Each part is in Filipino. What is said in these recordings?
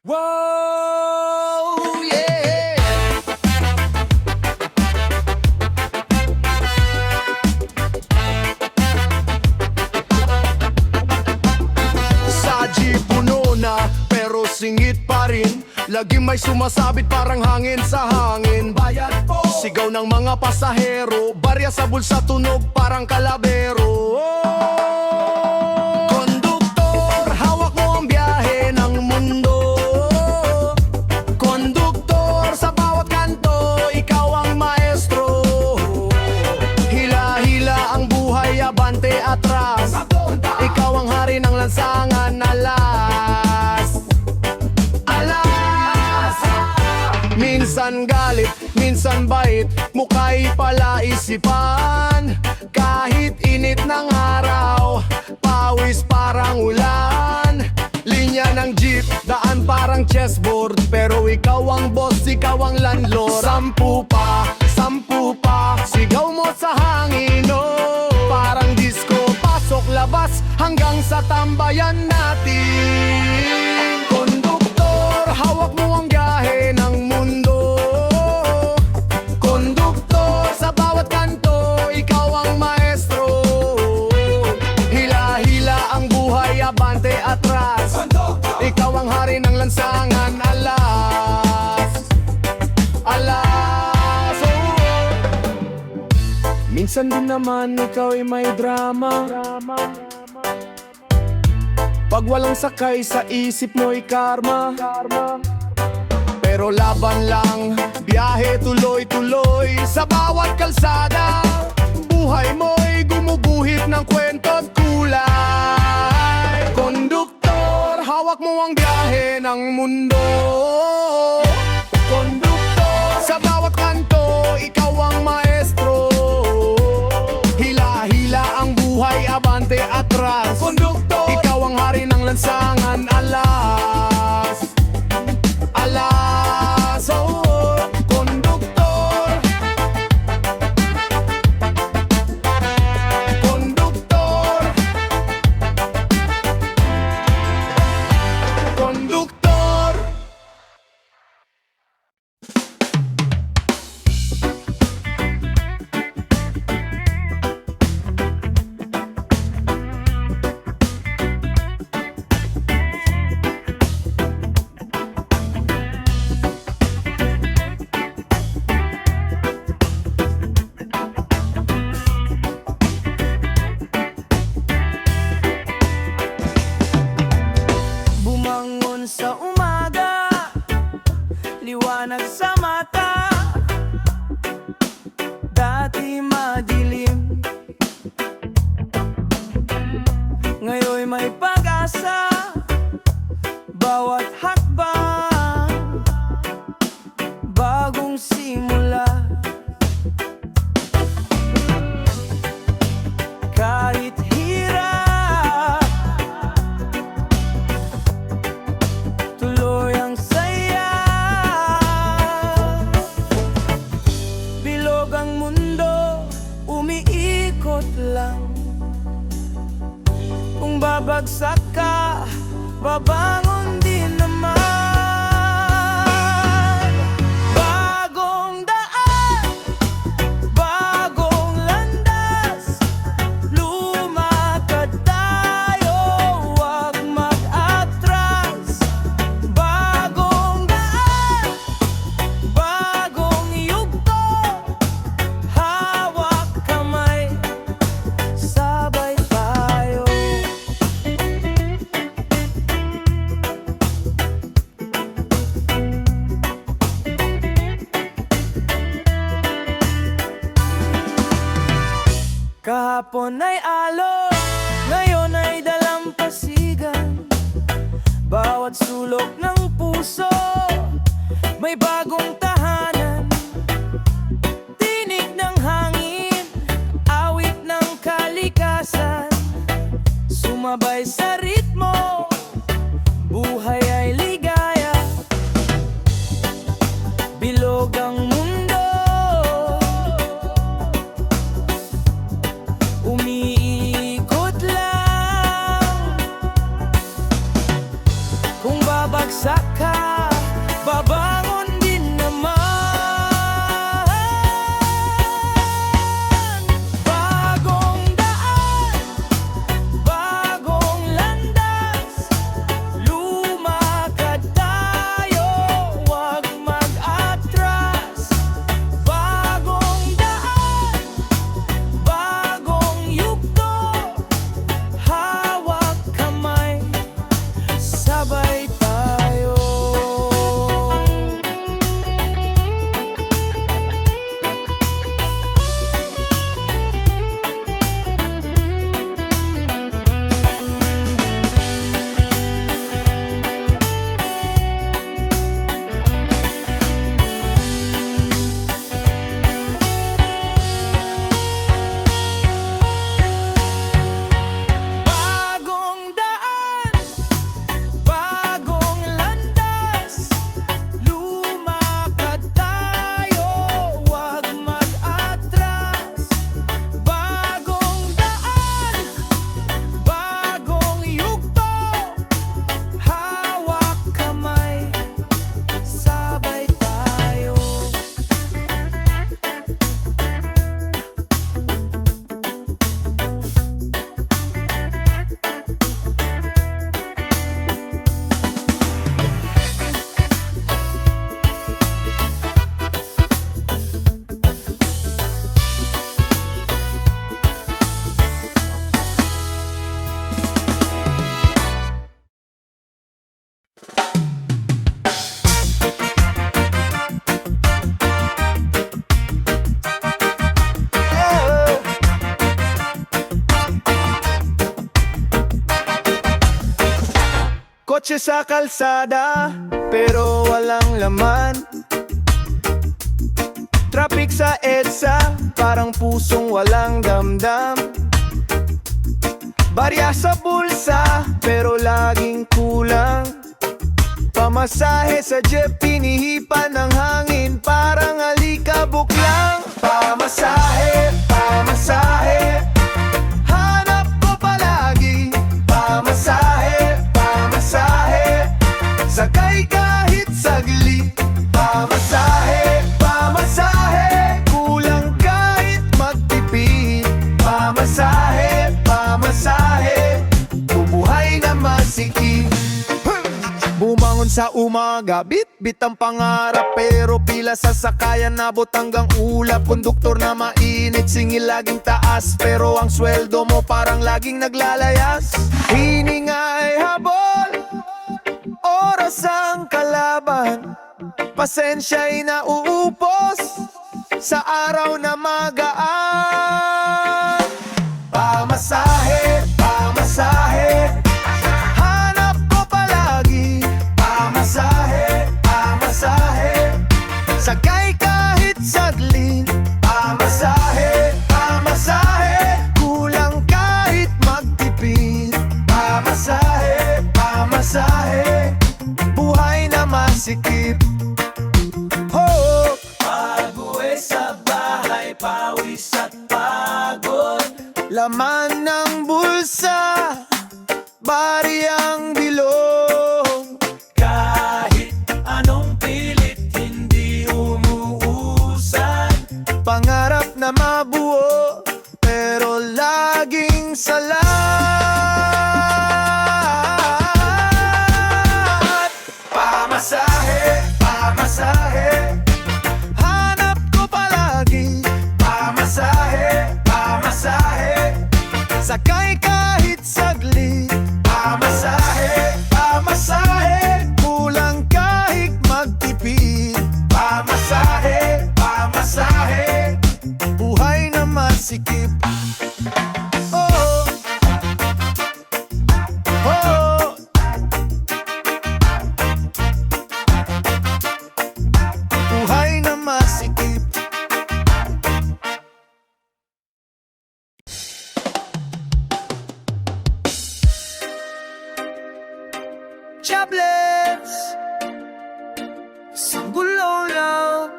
Whoa, yeah. Sa jeep puno na, pero singit pa rin. Lagi may sumasabit parang hangin sa hangin. Bayad po. Sigaw ng mga pasahero, barya sa bulsa tunog parang kalabero. Konduktor, hawak mo ang biyahe ng mundo. Konduktor, sa bawat kanto, ikaw ang maestro. Hila-hila ang buhay, abante atras. Ikaw ang hari ng lansangan, alas. Alas. Minsan galit, minsan bait, mukha'y pala isipan. Kahit init ng araw, pawis parang ulan. Linya ng jeep, daan parang chessboard, pero ikaw ang boss, ikaw ang landlord. Sampu pa, sigaw mo sa hangin, oh. Parang disco, pasok labas, hanggang sa tambayan natin. Konduktor, hawak mo ang biyahe ng mundo. Konduktor, sa bawat kanto, ikaw ang maestro. Hila-hila ang buhay, abante atras. Ikaw ang hari ng lansangan, alas. Alas, oh. Minsan din naman ikaw ay may drama. Pag walang sakay sa isip mo'y karma. Pero laban lang, biyahe tuloy-tuloy. Sa bawat kalsada, buhay mo'y gumuguhit ng kwento't kulay. Konduktor, hawak mo ang biyahe ng mundo. Konduktor, sa bawat kanto, ikaw ang maestro. Hila-hila ang buhay, abante atras. Konduktor, ikaw ang hari ng lansangan, alas. Alas, oh, konduktor. Konduktor. Konduktor. Bumangon sa umaga, liwanag sa mata. Dati madilim, ngayon may pag-asa. Bawat hakbang, bagong simula. Kahit hirap, tuloy ang saya. Bilog ang mundo, umiikot lang. Kung babagsak ka, babangon din naman. Bagong daan, bagong landas. Lumakad tayo, huwag mag-atras. Bagong daan, bagong yugto. Hawak kamay, sabay tayo. Kahapon ay alon, ngayon ay dalampasigan. Bawat sulok ng puso, may bagong tahanan. Tinig ng hangin, awit ng kalikasan. Sumabay sa ritmo, buhay ay ligaya. Bilog ang mundo, umiikot lang. Kung babagsak ka, babangon din naman. Bagong daan, bagong landas, lumakad tayo, huwag mag-atras. Bagong daan, bagong yugto, hawak kamay, sabay tayo. Bagong daan, bagong landas, lumakad tayo, huwag mag-atras. Bagong daan, bagong yugto, hawak kamay, sabay tayo. Kotse sa kalsada, pero walang laman. Traffic sa EDSA, parang pusong walang damdam. Barya sa bulsa, pero laging kulang. Pamasahe sa jeep, pinihipan ng hangin, parang alikabok lang. Pamasahe, pamasahe, hanap ko palagi. Pamasahe, pamasahe, sakay kahit saglit. Pamasahe, pamasahe, kulang kahit magtipid. Pamasahe, pamasahe, bubuhay na masikip. Bumangon sa umaga, bit-bit ang pangarap, pero pila sa sakayan, nabot hanggang ulap. Konduktor na mainit, singil laging taas, pero ang sweldo mo parang laging naglalayas. Hiningay habol, oras ang kalaban, pasensya'y nauupos sa araw na magaan. Pamasahe, pamasahe, hanap ko palagi. Pamasahe, pamasahe, sakay kahit saglit. Pamasahe, pamasahe, kulang kahit magtipid. Pamasahe, pamasahe, buhay na masikip. Oh, pag-uwi sa bahay, pawis at pagod. Laman ng bulsa, bariyang bilog. Kahit anong pilit, hindi umuusan. Pangarap na mabuo, pero laging salat. Pamasahe, pamasahe, hanap ko palagi. Pamasahe, pamasahe, sakay kahit saglit. Pamasahe, pamasahe, kulang kahit magtipid. Pamasahe, pamasahe, buhay na masikip. Oh, oh, buhay na masikip. Jobless, sa gulo lang,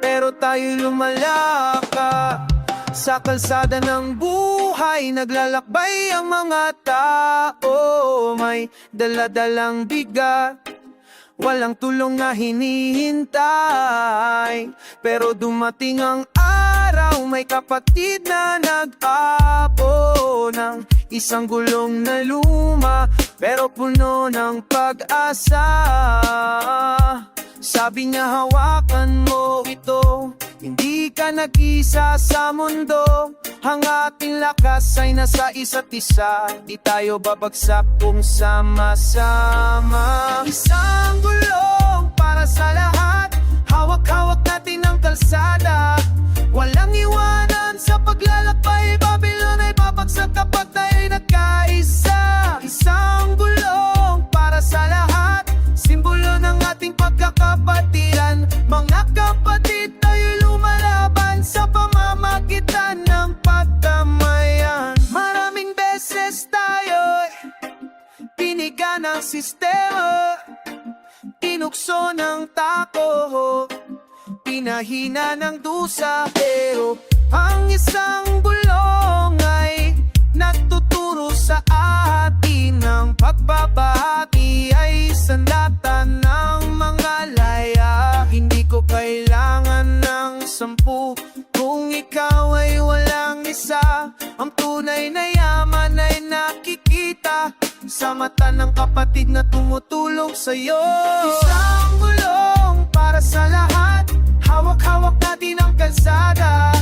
pero tayo lumalaka. Sa kalsada ng buhay, naglalakbay ang mga tao. May daladalang bigat, walang tulong na hinihintay. Pero dumating ang araw, may kapatid na nag-apo ng isang gulong na luma, pero puno ng pag-asa. Sabi niya, hawakan mo ito, hindi ka nag-isa sa mundo. Ang ating lakas ay nasa isa't isa, di tayo babagsak kung sama-sama. Isang gulong para sa lahat, hawak-hawak natin ang kalsada. Walang iwanan sa paglalakbay, Babylon ay babagsak kapag tayo'y nagkaisa. Isang gulong para sa lahat, simbolo ng ating pagkakapatiran. Mga kapatid, tayo'y lumalaban sa pamamagitan ng pagdamayan. Maraming beses tayo'y piniga ng sistema, tinukso ng tako, pinahina ng dusa. Pero ang isang gulong ay nagtuturo sa atin ng pagbabahagi ay sandatan ng mga laya. Hindi ko kailangan ng 10 kung ikaw ay walang isa. Ang tunay na yaman ay nakikita sa mata ng kapatid na tumutulong sa'yo. Isang gulong para sa lahat, hawak-hawak natin ang kalsada.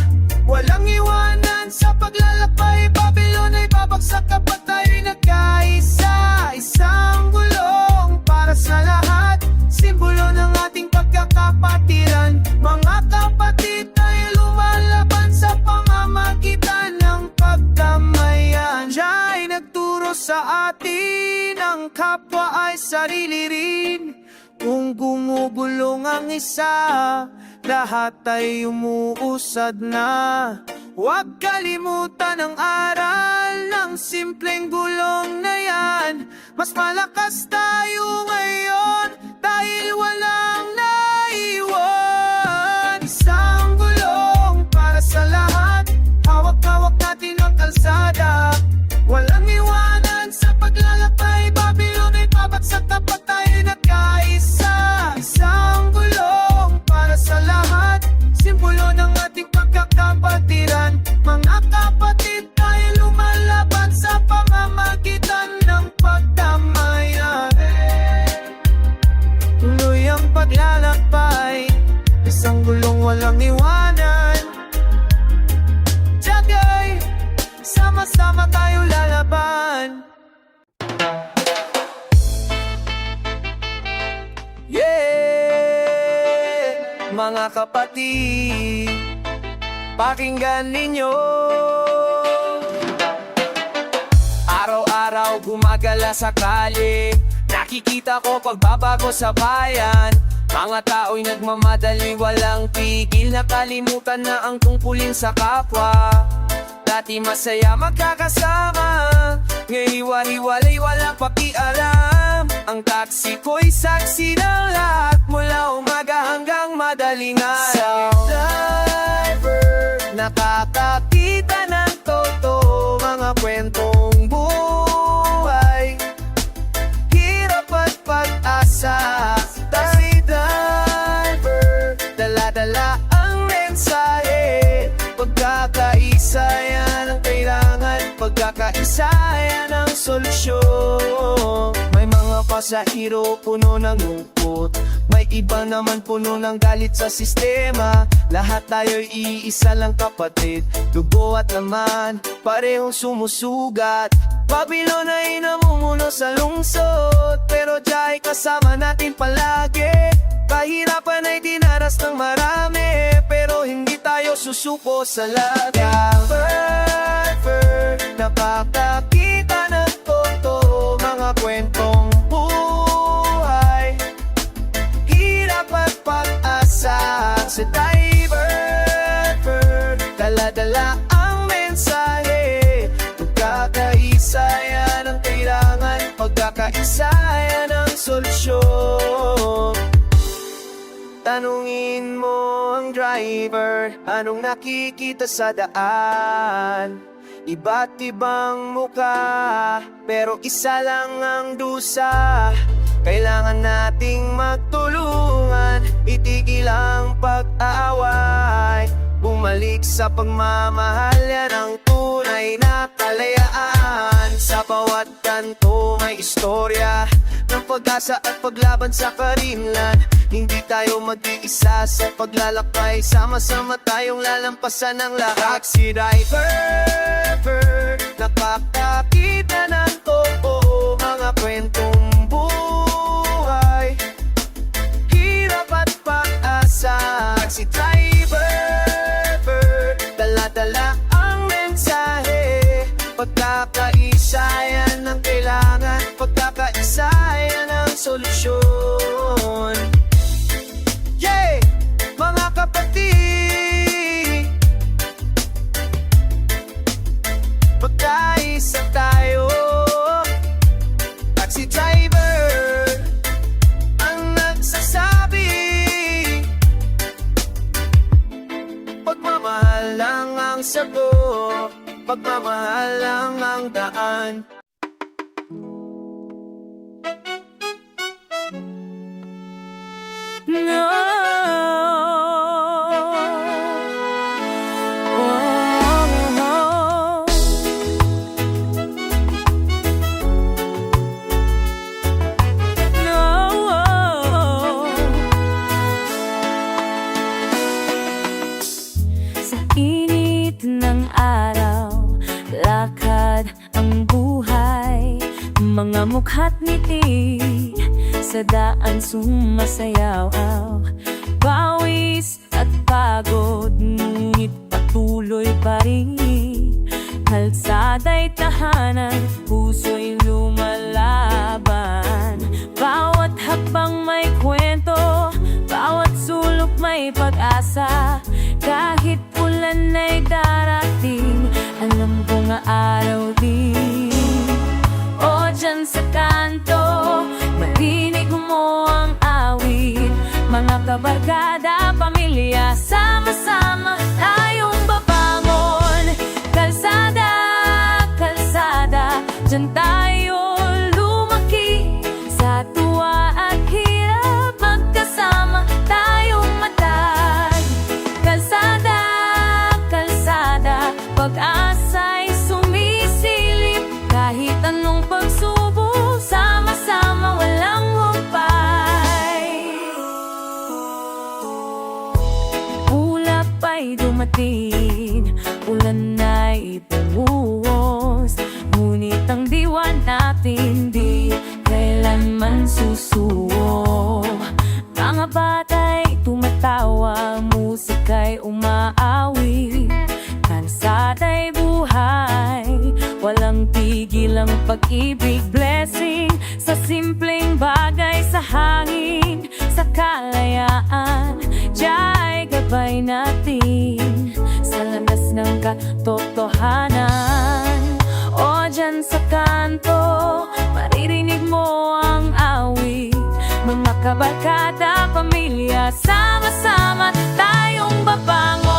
Walang iwanan sa paglalakbay, Babylon ay babagsak kapag tayo'y nagkaisa. Isang gulong para sa lahat, simbolo ng ating pagkakapatiran. Mga kapatid, tayo lumalaban sa pamamagitan ng pagdamayan. Siya ay nagturo sa atin, ang kapwa ay sarili rin. Kung gumugulong ang isa, lahat ay umuusad na. Huwag kalimutan ang aral ng simpleng gulong na yan. Mas malakas tayo ngayon dahil walang naiwan. Isang gulong para sa lahat, hawak-hawak natin ang kalsada. Walang iwanan sa paglalakbay, Babylon ay babagsak kapag tayo'y nagkaisa. Isang gulong para sa lahat, simbolo ng ating pagkakapatiran. Mga kapatid, tayo lumalaban sa pamamagitan ng pagdamayan. Tuloy ang paglalakbay, isang gulong walang iwanan. Tagay, sama-sama tayo lalaban. Yeah, mga kapatid, pakinggan ninyo. Araw-araw gumagala sa kalye, nakikita ko pagbabago sa bayan. Mga tao'y nagmamadali, walang tigil, nakalimutan na ang tungkulin sa kapwa. Dati masaya magkakasama, ngayon hiwalay, walang pakialam. Ang taxi ko'y saksi ng lahat, mula umaga hanggang madaling araw. Driver, nakakakita ng totoo, mga kwentong buhay, hirap at pag-asa. Taxi driver, dala-dala ang mensahe, pagkakaisa yan ang kailangan, pagkakaisa yan ang solusyon. May mga pasahero puno ng lungkot, may iba naman puno ng galit sa sistema. Lahat tayo'y iisa lang kapatid, dugo at laman, parehong sumusugat. Babylon ay namumuno sa lungsod, pero Diyan ay kasama natin palagi. Kahirapan ay dinaras ng marami, pero hindi tayo susuko sa lahat. Napakakita ng totoo, mga kwentong buhay, hirap at pag-asa. Sa Diverver, dala-dala ang mensahe, pagkakaisa yan ang kailangan, pagkakaisa yan ang solusyon. Tanungin mo ang driver, anong nakikita sa daan? Iba't ibang muka, pero isa lang ang dusa. Kailangan nating magtulungan, itigil ang pag-aaway. Bumalik sa pagmamahal, yan ang tunay na kalayaan. Sa bawat kanto may istorya ng pag-asa at paglaban sa karinlan. Hindi tayo mag-iisa sa paglalakbay, sama-sama tayong lalampasan ng lahat. Taxi driver, nakakakita ng totoo, mga kwentong buhay, hirap at pag-asa. Taxi driver, dala-dala ang mensahe, pagkakaisa yan ang kailangan, pagkakaisa yan ang solusyon. Yeah! Mga kapatid, pagkaisa tayo. Taxi driver ang nagsasabi, pagmamahal lang ang sagot, pagmamahal lang ang daan. No. Oh. No. Sa init ng araw, lakad ang buhay, mga mukha't ngiti sa daan sumasayaw. Pawis at pagod, ngunit patuloy pa rin. Kalsada'y tahanan, puso'y lumalaban. Bawat hakbang may kwento, bawat sulok may pag-asa. Kahit ulan ay darating, alam kong araw din. O dyan sa kanto, marinig mo ang awit. Mga kabarkada, pamilya, sama-sama tayong babangon. Kalsada, kalsada, dyan tayo lumaki. Sa tuwa at hirap, magkasama tayong matag. Kalsada, kalsada, pag-asa'y sumisilip. Kahit anong pagsubok, sama-sama walang humpay. Ulap ay dumating, ulan ay bumuhos, ngunit ang diwa natin di kailanman susuwo. Mga bata'y tumatawa, musika'y umaawi. Kalsada'y buhay, walang tigil ang pag-ibig. Blessing sa simpleng bagay, sa hangin, sa kalayaan. Diya'y gabay natin sa landas ng katotohanan. O dyan sa kanto, maririnig mo ang awit. Mga kabarkada, pamilya, sama-sama tayong babangon.